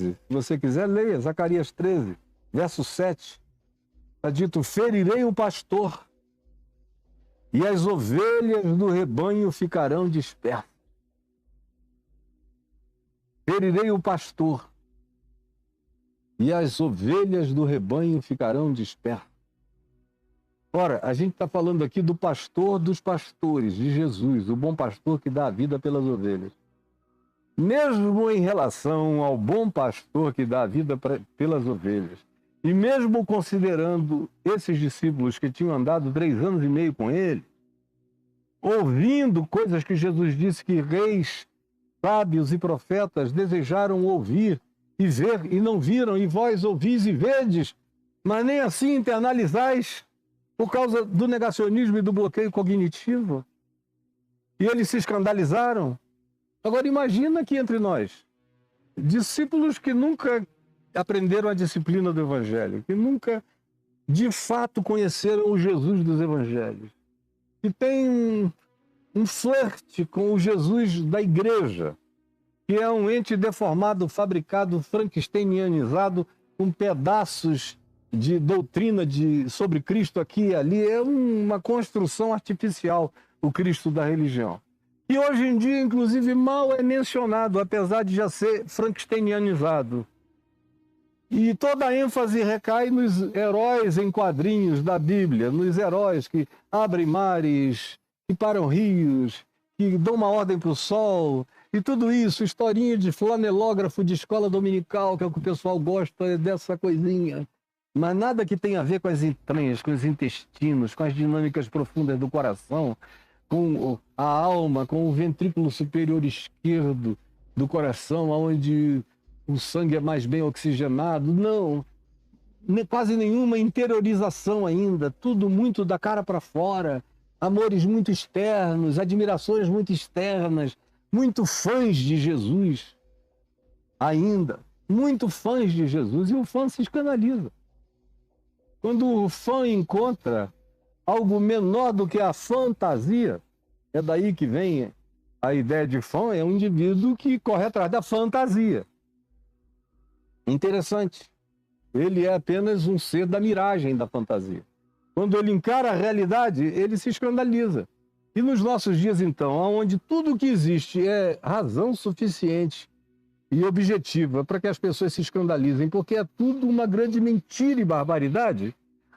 Se você quiser, leia Zacarias 13, verso 7. Está dito: ferirei o pastor, e as ovelhas do rebanho ficarão dispersas. Ferirei o pastor, e as ovelhas do rebanho ficarão dispersas. Ora, a gente está falando aqui do pastor dos pastores, de Jesus, o bom pastor que dá a vida pelas ovelhas. Mesmo em relação ao bom pastor que dá a vida pelas ovelhas, e mesmo considerando esses discípulos que tinham andado 3 anos e meio com ele, ouvindo coisas que Jesus disse que reis, sábios e profetas desejaram ouvir e ver, e não viram, e vós ouvis e vedes, mas nem assim internalizais, por causa do negacionismo e do bloqueio cognitivo. E eles se escandalizaram. Agora imagina aqui entre nós, discípulos que nunca aprenderam a disciplina do Evangelho, que nunca de fato conheceram o Jesus dos Evangelhos, que tem um flerte com o Jesus da igreja, que é um ente deformado, fabricado, frankensteinianizado, com pedaços de doutrina sobre Cristo aqui e ali. É uma construção artificial, o Cristo da religião. E hoje em dia, inclusive, mal é mencionado, apesar de já ser frankensteinianizado. E toda a ênfase recai nos heróis em quadrinhos da Bíblia, nos heróis que abrem mares, que param rios, que dão uma ordem para o sol, e tudo isso, historinha de flanelógrafo de escola dominical, que é o que o pessoal gosta dessa coisinha. Mas nada que tenha a ver com as entranhas, com os intestinos, com as dinâmicas profundas do coração, com a alma, com o ventrículo superior esquerdo do coração, onde o sangue é mais bem oxigenado. Não, quase nenhuma interiorização ainda, tudo muito da cara para fora, amores muito externos, admirações muito externas, muito fãs de Jesus ainda, muito fãs de Jesus, e o fã se escandaliza. Quando o fã encontra algo menor do que a fantasia, é daí que vem a ideia de fã, é um indivíduo que corre atrás da fantasia. Interessante. Ele é apenas um ser da miragem da fantasia. Quando ele encara a realidade, ele se escandaliza. E nos nossos dias, então, onde tudo o que existe é razão suficiente e objetiva para que as pessoas se escandalizem, porque é tudo uma grande mentira e barbaridade,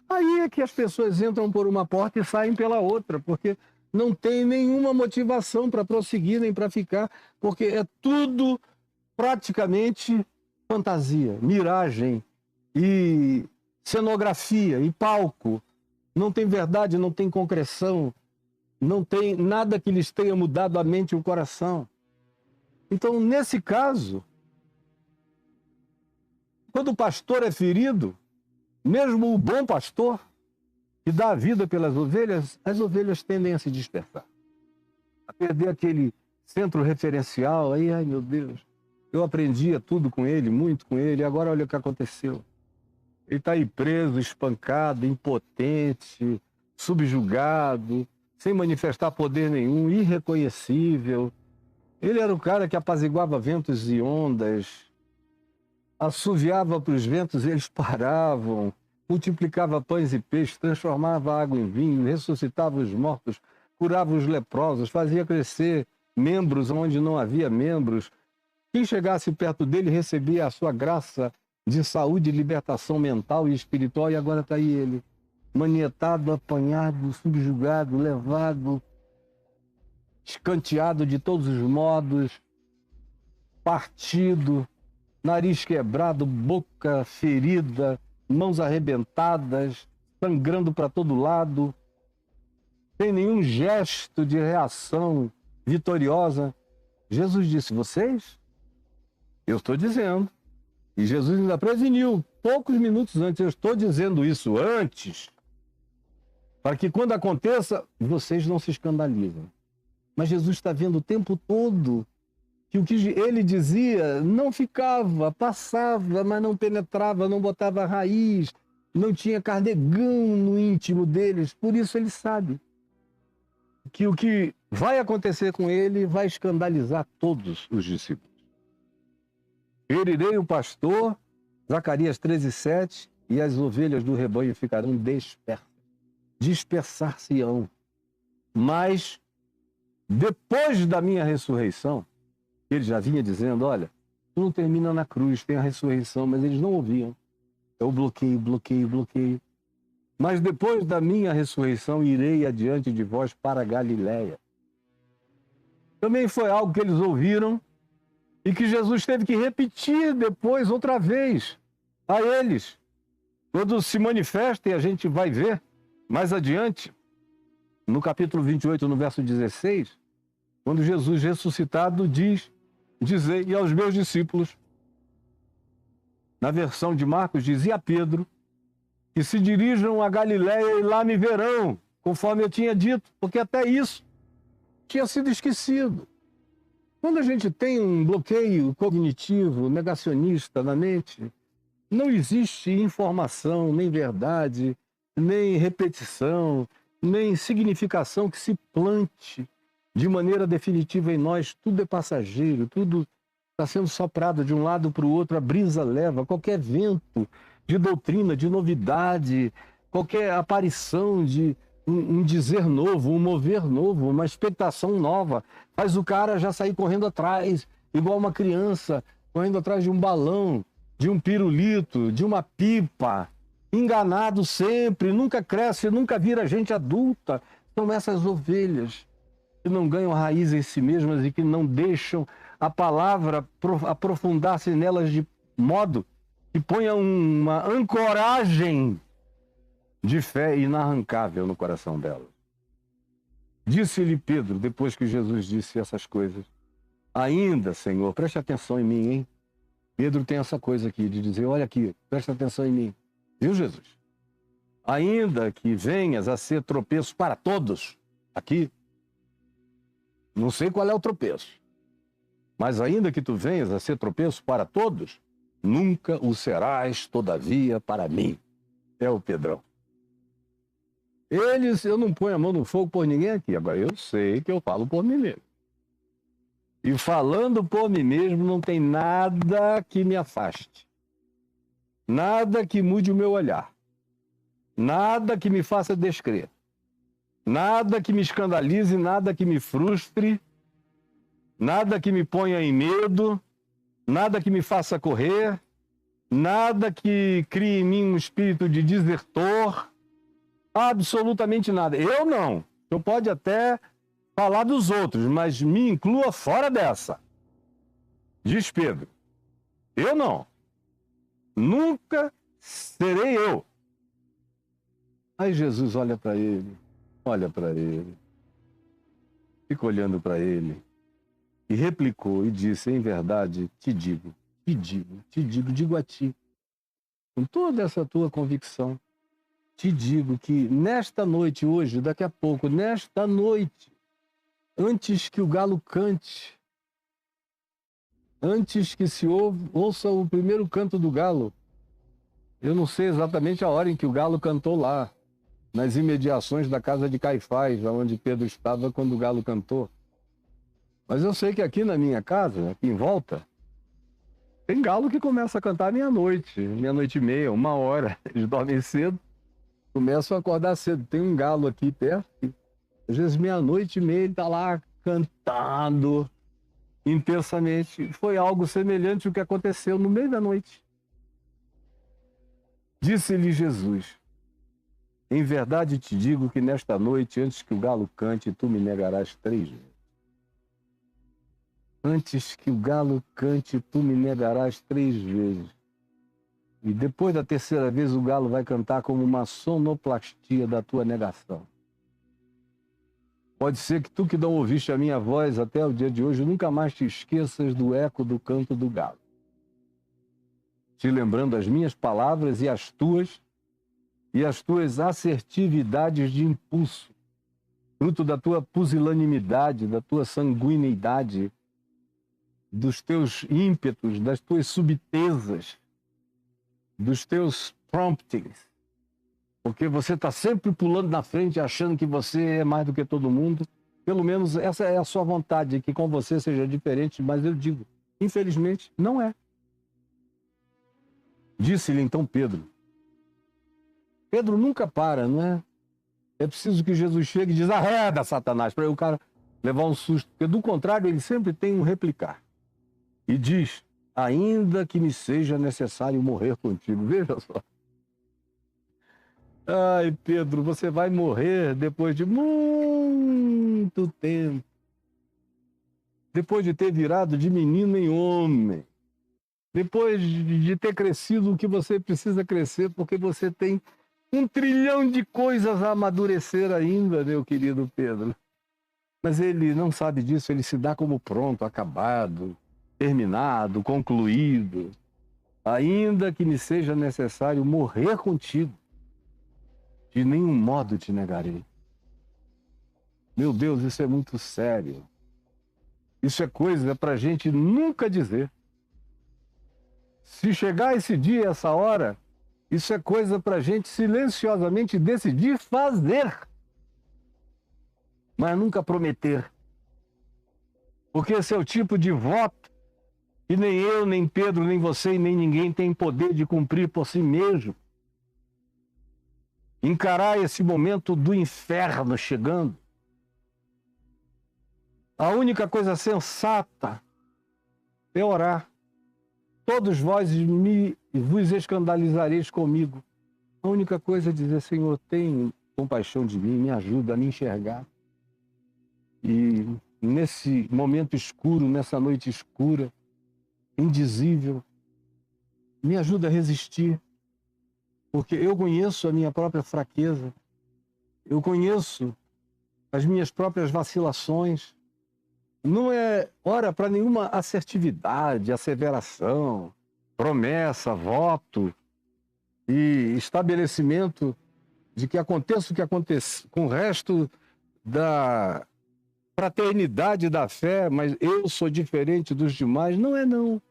aí é que as pessoas entram por uma porta e saem pela outra, porque não tem nenhuma motivação para prosseguir nem para ficar, porque é tudo praticamente fantasia, miragem e cenografia e palco. Não tem verdade, não tem concreção, não tem nada que lhes tenha mudado a mente e o coração. Então, nesse caso, quando o pastor é ferido, mesmo o bom pastor, que dá a vida pelas ovelhas, as ovelhas tendem a se dispersar, a perder aquele centro referencial. Aí, ai meu Deus, eu aprendia tudo com ele, muito com ele, e agora olha o que aconteceu. Ele está aí preso, espancado, impotente, subjugado, sem manifestar poder nenhum, irreconhecível. Ele era o cara que apaziguava ventos e ondas, assoviava para os ventos e eles paravam, multiplicava pães e peixes, transformava água em vinho, ressuscitava os mortos, curava os leprosos, fazia crescer membros onde não havia membros. Quem chegasse perto dele recebia a sua graça de saúde e libertação mental e espiritual, e agora está aí ele, manietado, apanhado, subjugado, levado, escanteado de todos os modos, partido, nariz quebrado, boca ferida, mãos arrebentadas, sangrando para todo lado, sem nenhum gesto de reação vitoriosa. Jesus disse: vocês? Eu estou dizendo. E Jesus ainda preveniu, poucos minutos antes: eu estou dizendo isso antes, para que quando aconteça, vocês não se escandalizem. Mas Jesus está vendo o tempo todo que o que ele dizia não ficava, passava, mas não penetrava, não botava raiz, não tinha carnegão no íntimo deles. Por isso ele sabe que o que vai acontecer com ele vai escandalizar todos os discípulos. Ferirei o pastor, Zacarias 13:7, e as ovelhas do rebanho ficarão dispersas. Dispersar-se-ão. Mas, depois da minha ressurreição, ele já vinha dizendo, olha, tu não termina na cruz, tem a ressurreição, mas eles não ouviam. Eu bloqueio. Mas depois da minha ressurreição, irei adiante de vós para a Galiléia. Também foi algo que eles ouviram e que Jesus teve que repetir depois, outra vez, a eles. Quando se manifesta, e a gente vai ver mais adiante, no capítulo 28, no verso 16, quando Jesus ressuscitado dizei aos meus discípulos, na versão de Marcos, dizia a Pedro, que se dirijam a Galiléia e lá me verão, conforme eu tinha dito, porque até isso tinha sido esquecido. Quando a gente tem um bloqueio cognitivo, negacionista na mente, não existe informação, nem verdade, nem repetição, nem significação que se plante de maneira definitiva em nós. Tudo é passageiro, tudo está sendo soprado de um lado para o outro, a brisa leva, qualquer vento de doutrina, de novidade, qualquer aparição de um dizer novo, um mover novo, uma expectação nova, faz o cara já sair correndo atrás, igual uma criança, correndo atrás de um balão, de um pirulito, de uma pipa, enganado sempre, nunca cresce, nunca vira gente adulta. São essas ovelhas que não ganham raiz em si mesmas e que não deixam a palavra aprofundar-se nelas de modo que ponha uma ancoragem de fé inarrancável no coração delas. Disse-lhe Pedro, depois que Jesus disse essas coisas, ainda, Senhor, preste atenção em mim, hein? Pedro tem essa coisa aqui de dizer, olha aqui, preste atenção em mim. Viu, Jesus? Ainda que venhas a ser tropeço para todos, aqui, não sei qual é o tropeço, mas ainda que tu venhas a ser tropeço para todos, nunca o serás, todavia, para mim. É o Pedrão. Eu não ponho a mão no fogo por ninguém aqui. Agora, eu sei que eu falo por mim mesmo. E falando por mim mesmo, não tem nada que me afaste. Nada que mude o meu olhar. Nada que me faça descrer. Nada que me escandalize, nada que me frustre. Nada que me ponha em medo. Nada que me faça correr. Nada que crie em mim um espírito de desertor. Absolutamente nada. Eu não. Eu pode até falar dos outros, mas me inclua fora dessa. Diz Pedro. Eu não. Nunca serei eu. Aí Jesus olha para ele, fica olhando para ele e replicou e disse, em verdade, digo a ti, com toda essa tua convicção, te digo que nesta noite, hoje, daqui a pouco, nesta noite, antes que o galo cante, antes que se ouça o primeiro canto do galo, eu não sei exatamente a hora em que o galo cantou lá, nas imediações da casa de Caifás, onde Pedro estava quando o galo cantou. Mas eu sei que aqui na minha casa, aqui em volta, tem galo que começa a cantar meia-noite, meia-noite e meia, 1h. Eles dormem cedo, começam a acordar cedo. Tem um galo aqui perto, às vezes meia-noite e meia ele está lá cantando intensamente. Foi algo semelhante ao que aconteceu no meio da noite. Disse-lhe Jesus, em verdade te digo que nesta noite, antes que o galo cante, tu me negarás 3 vezes. Antes que o galo cante, tu me negarás 3 vezes. E depois da 3ª vez, o galo vai cantar como uma sonoplastia da tua negação. Pode ser que tu que não ouviste a minha voz até o dia de hoje, nunca mais te esqueças do eco do canto do galo. Te lembrando as minhas palavras e as tuas assertividades de impulso, fruto da tua pusilanimidade, da tua sanguineidade, dos teus ímpetos, das tuas subtezas, dos teus promptings, porque você está sempre pulando na frente, achando que você é mais do que todo mundo. Pelo menos essa é a sua vontade, que com você seja diferente, mas eu digo, infelizmente, não é. Disse-lhe então Pedro. Pedro nunca para, não é? É preciso que Jesus chegue e diz, arreda, Satanás, para o cara levar um susto. Porque do contrário, ele sempre tem um replicar. E diz, ainda que me seja necessário morrer contigo. Veja só. Ai, Pedro, você vai morrer depois de muito tempo. Depois de ter virado de menino em homem. Depois de ter crescido o que você precisa crescer, porque você tem 1 trilhão de coisas a amadurecer ainda, meu querido Pedro. Mas ele não sabe disso, ele se dá como pronto, acabado, terminado, concluído. Ainda que me seja necessário morrer contigo, de nenhum modo te negarei. Meu Deus, isso é muito sério. Isso é coisa para a gente nunca dizer. Se chegar esse dia, essa hora, isso é coisa para a gente silenciosamente decidir fazer. Mas nunca prometer. Porque esse é o tipo de voto que nem eu, nem Pedro, nem você e nem ninguém tem poder de cumprir por si mesmo. Encarar esse momento do inferno chegando. A única coisa sensata é orar. Todos vós vos escandalizareis comigo. A única coisa é dizer, Senhor, tem compaixão de mim, me ajuda a me enxergar. E nesse momento escuro, nessa noite escura, indizível, me ajuda a resistir. Porque eu conheço a minha própria fraqueza, eu conheço as minhas próprias vacilações. Não é hora para nenhuma assertividade, asseveração, promessa, voto e estabelecimento de que aconteça o que aconteça com o resto da fraternidade da fé, mas eu sou diferente dos demais. Não é não.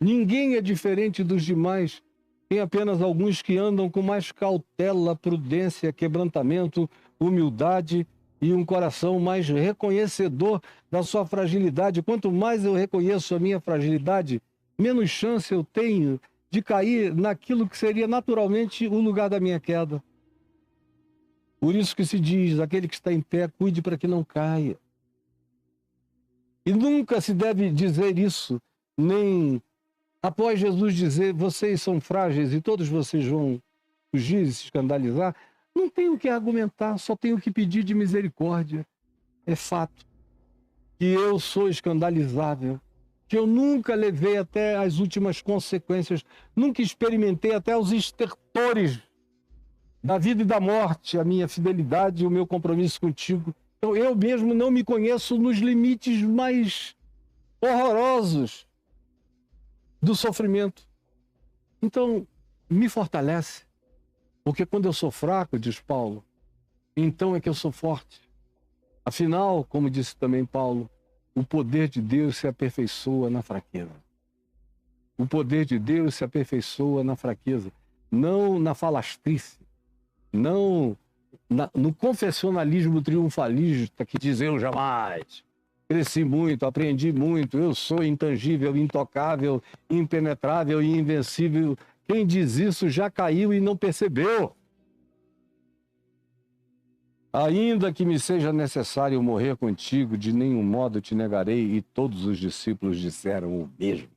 Ninguém é diferente dos demais. Tem apenas alguns que andam com mais cautela, prudência, quebrantamento, humildade e um coração mais reconhecedor da sua fragilidade. Quanto mais eu reconheço a minha fragilidade, menos chance eu tenho de cair naquilo que seria naturalmente o lugar da minha queda. Por isso que se diz, aquele que está em pé, cuide para que não caia. E nunca se deve dizer isso, nem após Jesus dizer, vocês são frágeis e todos vocês vão fugir e se escandalizar, não tenho o que argumentar, só tenho que pedir de misericórdia. É fato que eu sou escandalizável, que eu nunca levei até as últimas consequências, nunca experimentei até os estertores da vida e da morte, a minha fidelidade e o meu compromisso contigo. Então, eu mesmo não me conheço nos limites mais horrorosos do sofrimento. Então, me fortalece, porque quando eu sou fraco, diz Paulo, então é que eu sou forte. Afinal, como disse também Paulo, o poder de Deus se aperfeiçoa na fraqueza. O poder de Deus se aperfeiçoa na fraqueza, não na falastrice, não no confessionalismo triunfalista que diz eu jamais. Cresci muito, aprendi muito, eu sou intangível, intocável, impenetrável e invencível. Quem diz isso já caiu e não percebeu. Ainda que me seja necessário morrer contigo, de nenhum modo te negarei. E todos os discípulos disseram o mesmo.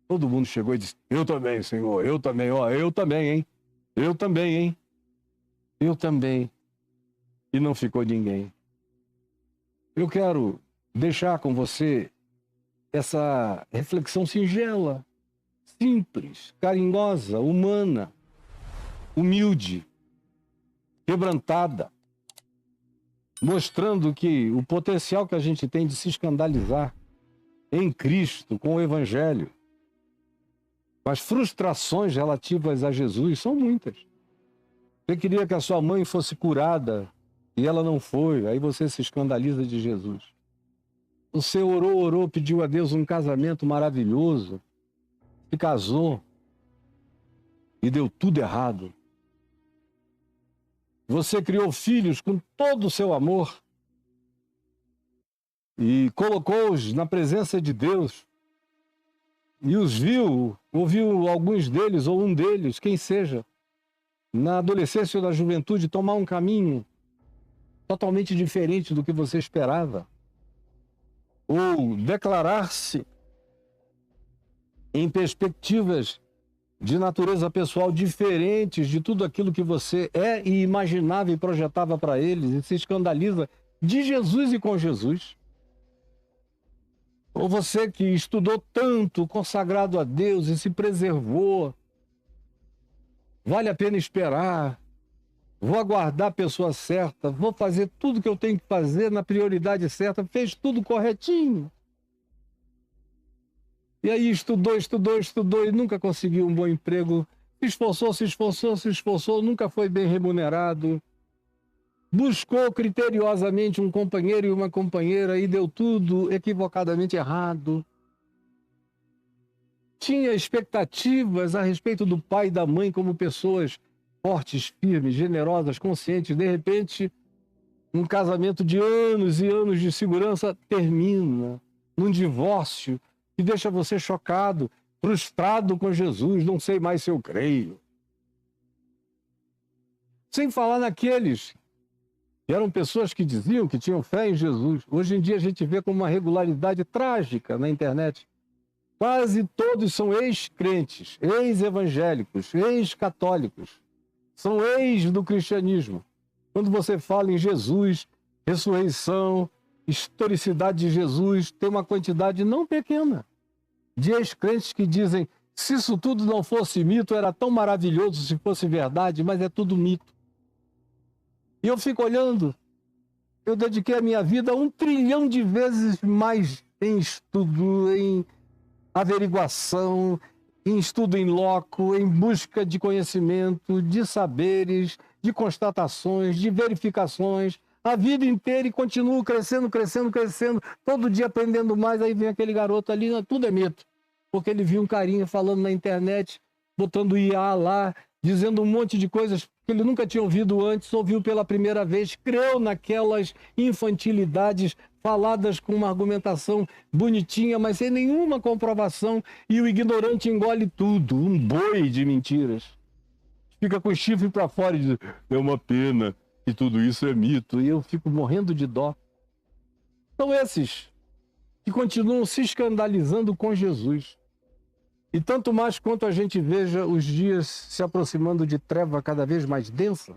Todo mundo chegou e disse, eu também, Senhor, eu também, eu também, hein? Eu também, hein? Eu também. E não ficou ninguém. Eu quero deixar com você essa reflexão singela, simples, carinhosa, humana, humilde, quebrantada, mostrando que o potencial que a gente tem de se escandalizar em Cristo, com o Evangelho, as frustrações relativas a Jesus são muitas. Você queria que a sua mãe fosse curada e ela não foi, aí você se escandaliza de Jesus. Você orou, pediu a Deus um casamento maravilhoso, se casou e deu tudo errado. Você criou filhos com todo o seu amor e colocou-os na presença de Deus e os viu, ouviu alguns deles, ou um deles, quem seja, na adolescência ou na juventude, tomar um caminho totalmente diferente do que você esperava, ou declarar-se em perspectivas de natureza pessoal diferentes de tudo aquilo que você é e imaginava e projetava para eles, e se escandaliza de Jesus e com Jesus. Ou você que estudou tanto, consagrado a Deus e se preservou, vale a pena esperar, vou aguardar a pessoa certa, vou fazer tudo que eu tenho que fazer na prioridade certa, fez tudo corretinho. E aí estudou e nunca conseguiu um bom emprego, se esforçou, nunca foi bem remunerado, buscou criteriosamente um companheiro e uma companheira e deu tudo equivocadamente errado. Tinha expectativas a respeito do pai e da mãe como pessoas fortes, firmes, generosas, conscientes. De repente, um casamento de anos e anos de segurança termina num divórcio que deixa você chocado, frustrado com Jesus, não sei mais se eu creio. Sem falar naqueles que eram pessoas que diziam que tinham fé em Jesus. Hoje em dia a gente vê com uma regularidade trágica na internet. Quase todos são ex-crentes, ex-evangélicos, ex-católicos. São ex do cristianismo. Quando você fala em Jesus, ressurreição, historicidade de Jesus, tem uma quantidade não pequena de ex-crentes que dizem: se isso tudo não fosse mito, era tão maravilhoso se fosse verdade, mas é tudo mito. E eu fico olhando, eu dediquei a minha vida 1 trilhão de vezes mais em estudo, em averiguação, em estudo em loco, em busca de conhecimento, de saberes, de constatações, de verificações, a vida inteira, e continuo crescendo, todo dia aprendendo mais. Aí vem aquele garoto ali, tudo é mito, porque ele viu um carinha falando na internet, botando IA lá, dizendo um monte de coisas que ele nunca tinha ouvido antes, ouviu pela primeira vez, creu naquelas infantilidades faladas com uma argumentação bonitinha, mas sem nenhuma comprovação, e o ignorante engole tudo, um boi de mentiras. Fica com o chifre para fora e diz: é uma pena que tudo isso é mito, e eu fico morrendo de dó. São esses que continuam se escandalizando com Jesus. E tanto mais quanto a gente veja os dias se aproximando de treva cada vez mais densa,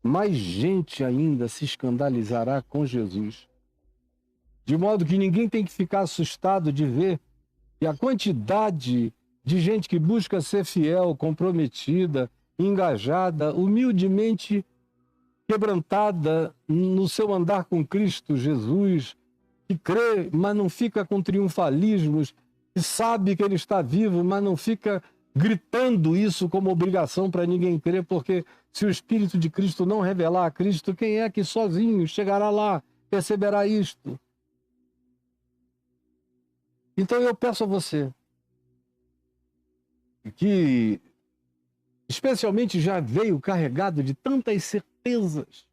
mais gente ainda se escandalizará com Jesus. De modo que ninguém tem que ficar assustado de ver que a quantidade de gente que busca ser fiel, comprometida, engajada, humildemente quebrantada no seu andar com Cristo Jesus, que crê, mas não fica com triunfalismos, que sabe que ele está vivo, mas não fica gritando isso como obrigação para ninguém crer, porque se o Espírito de Cristo não revelar a Cristo, quem é que sozinho chegará lá, perceberá isto? Então eu peço a você, que especialmente já veio carregado de tantas certezas,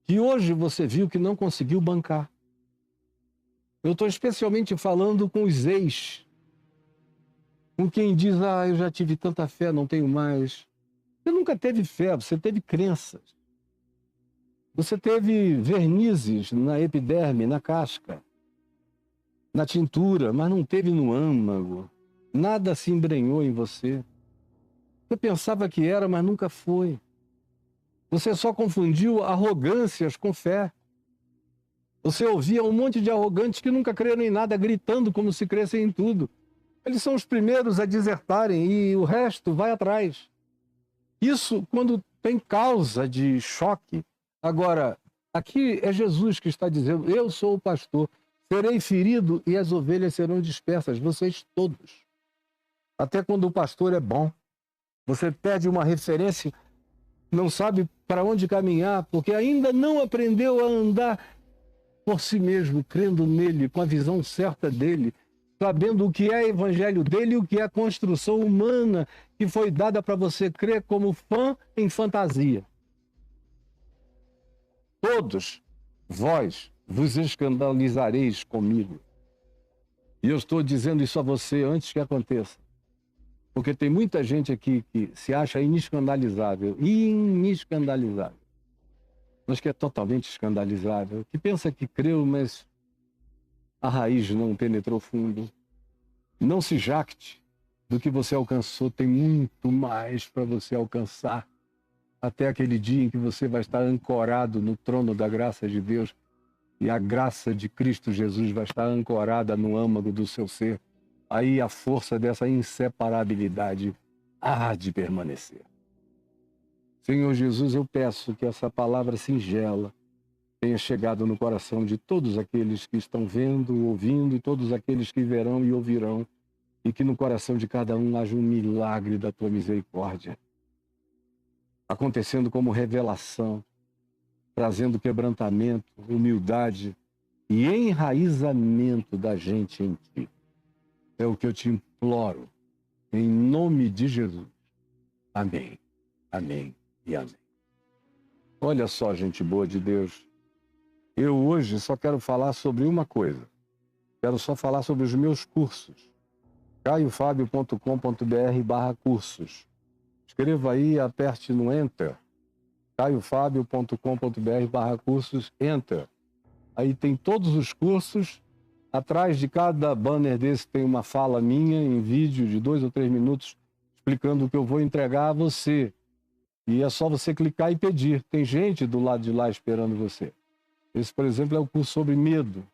que hoje você viu que não conseguiu bancar. Eu estou especialmente falando com os ex, com quem diz: eu já tive tanta fé, não tenho mais. Você nunca teve fé, você teve crenças. Você teve vernizes na epiderme, na casca, na tintura, mas não teve no âmago. Nada se embrenhou em você. Você pensava que era, mas nunca foi. Você só confundiu arrogâncias com fé. Você ouvia um monte de arrogantes que nunca creram em nada, gritando como se crescem em tudo. Eles são os primeiros a desertarem e o resto vai atrás. Isso quando tem causa de choque. Agora, aqui é Jesus que está dizendo: eu sou o pastor, serei ferido e as ovelhas serão dispersas, vocês todos. Até quando o pastor é bom, você perde uma referência, não sabe para onde caminhar, porque ainda não aprendeu a andar por si mesmo, crendo nele, com a visão certa dele, sabendo o que é o evangelho dele e o que é a construção humana que foi dada para você crer como fã em fantasia. Todos vós vos escandalizareis comigo. E eu estou dizendo isso a você antes que aconteça. Porque tem muita gente aqui que se acha inescandalizável, mas que é totalmente escandalizável, que pensa que creu, mas a raiz não penetrou fundo. Não se jacte do que você alcançou, tem muito mais para você alcançar, até aquele dia em que você vai estar ancorado no trono da graça de Deus, e a graça de Cristo Jesus vai estar ancorada no âmago do seu ser. Aí a força dessa inseparabilidade há de permanecer. Senhor Jesus, eu peço que essa palavra singela tenha chegado no coração de todos aqueles que estão vendo, ouvindo, e todos aqueles que verão e ouvirão, e que no coração de cada um haja um milagre da tua misericórdia, acontecendo como revelação, trazendo quebrantamento, humildade e enraizamento da gente em ti. É o que eu te imploro, em nome de Jesus. Amém, amém e amém. Olha só, gente boa de Deus, eu hoje só quero falar sobre uma coisa. Quero só falar sobre os meus cursos. caiofabio.com.br/cursos. Escreva aí, aperte no Enter. caiofabio.com.br/cursos, Enter. Aí tem todos os cursos. Atrás de cada banner desse tem uma fala minha em vídeo de 2 ou 3 minutos explicando o que eu vou entregar a você. E é só você clicar e pedir. Tem gente do lado de lá esperando você. Esse, por exemplo, é o curso sobre medo.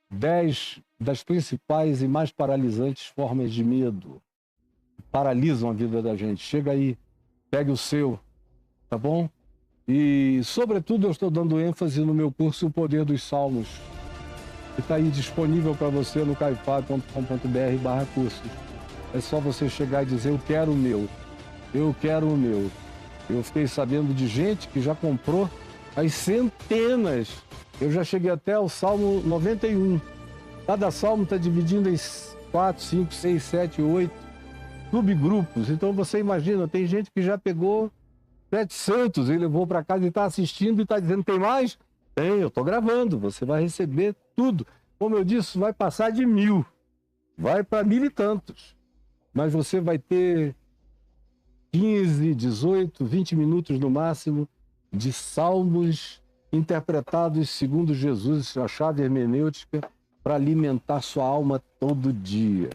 10 das principais e mais paralisantes formas de medo. Paralisam a vida da gente. Chega aí, pegue o seu, tá bom? E, sobretudo, eu estou dando ênfase no meu curso O Poder dos Salmos, que está aí disponível para você no caiofabio.com.br/cursos. É só você chegar e dizer, eu quero o meu, eu quero o meu. Eu fiquei sabendo de gente que já comprou as centenas. Eu já cheguei até o Salmo 91. Cada salmo está dividido em 4, 5, 6, 7, 8 subgrupos. Então você imagina, tem gente que já pegou 700 e levou para casa e está assistindo e está dizendo, tem mais? Tem, eu estou gravando, você vai receber tudo. Como eu disse, vai passar de 1000, vai para 1000 e tantos. Mas você vai ter 15, 18, 20 minutos no máximo de salmos interpretados segundo Jesus, a chave hermenêutica, para alimentar sua alma todo dia,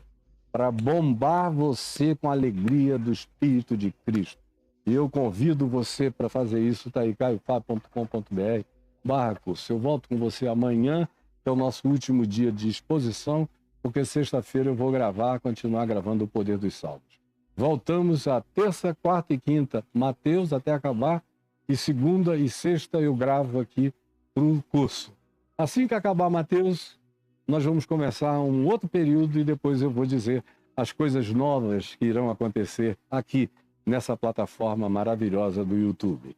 para bombar você com a alegria do Espírito de Cristo. E eu convido você para fazer isso, tá aí, caiofabio.com.br/curso. Eu volto com você amanhã, que é o nosso último dia de exposição, porque sexta-feira eu vou continuar gravando o Poder dos Salmos. Voltamos a terça, quarta e quinta, Mateus, até acabar, e segunda e sexta eu gravo aqui para o curso. Assim que acabar Mateus, nós vamos começar um outro período e depois eu vou dizer as coisas novas que irão acontecer aqui nessa plataforma maravilhosa do YouTube.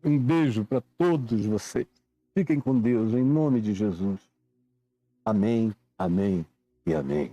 Um beijo para todos vocês. Fiquem com Deus, em nome de Jesus. Amém, amém e amém.